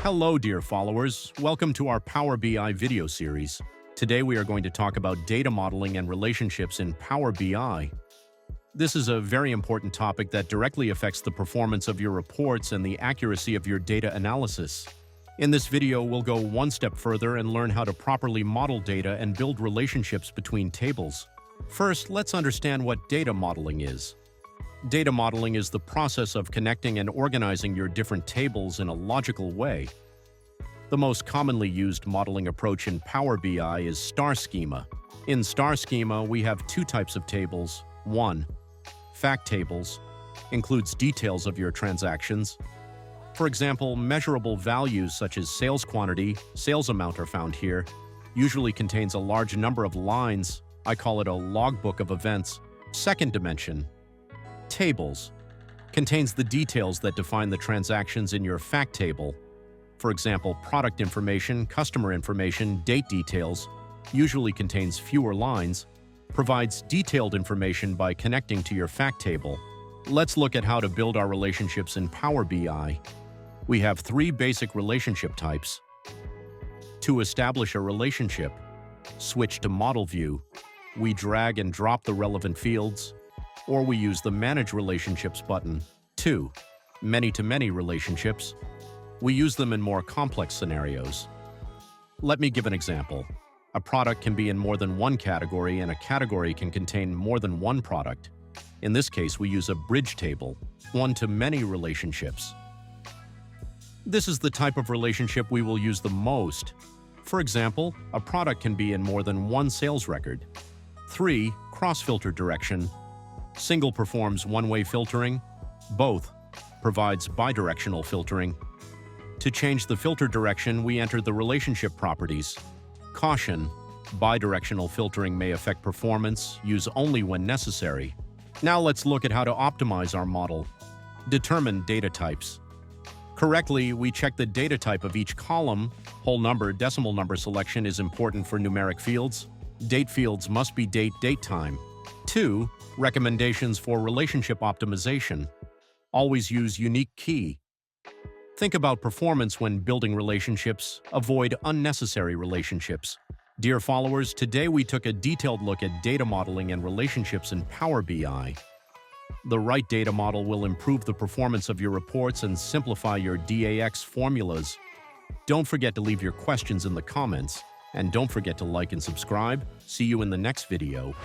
Hello, dear followers. Welcome to our Power BI video series. Today we are going to talk about data modeling and relationships in Power BI. This is a very important topic that directly affects the performance of your reports and the accuracy of your data analysis. In this video, we'll go one step further and learn how to properly model data and build relationships between tables. First, let's understand what data modeling is. Data modeling is the process of connecting and organizing your different tables in a logical way. The most commonly used modeling approach in Power BI is star schema. In star schema, we have two types of tables. 1. Fact tables includes details of your transactions. For example, measurable values such as sales quantity, sales amount are found here. Usually contains a large number of lines. I call it a logbook of events. Second dimension. Tables contains the details that define the transactions in your fact table. For example, product information, customer information, date details, usually contains fewer lines, provides detailed information by connecting to your fact table. Let's look at how to build our relationships in Power BI. We have three basic relationship types. To establish a relationship, switch to Model View. We drag and drop the relevant fields, or we use the Manage Relationships button. 2. Many-to-many relationships. We use them in more complex scenarios. Let me give an example. A product can be in more than one category, and a category can contain more than one product. In this case, we use a bridge table, one-to-many relationships. This is the type of relationship we will use the most. For example, a product can be in more than one sales record. 3. Cross-filter direction. Single performs one-way filtering. Both provides bidirectional filtering. To change the filter direction, we enter the relationship properties. Caution: bidirectional filtering may affect performance. Use only when necessary. Now let's look at how to optimize our model. Determine data types. Correctly, we check the data type of each column. Whole number, decimal number selection is important for numeric fields. Date fields must be date time. 2. Recommendations for relationship optimization. Always use unique key. Think about performance when building relationships. Avoid unnecessary relationships. Dear followers, today we took a detailed look at data modeling and relationships in Power BI. The right data model will improve the performance of your reports and simplify your DAX formulas. Don't forget to leave your questions in the comments. And don't forget to like and subscribe. See you in the next video.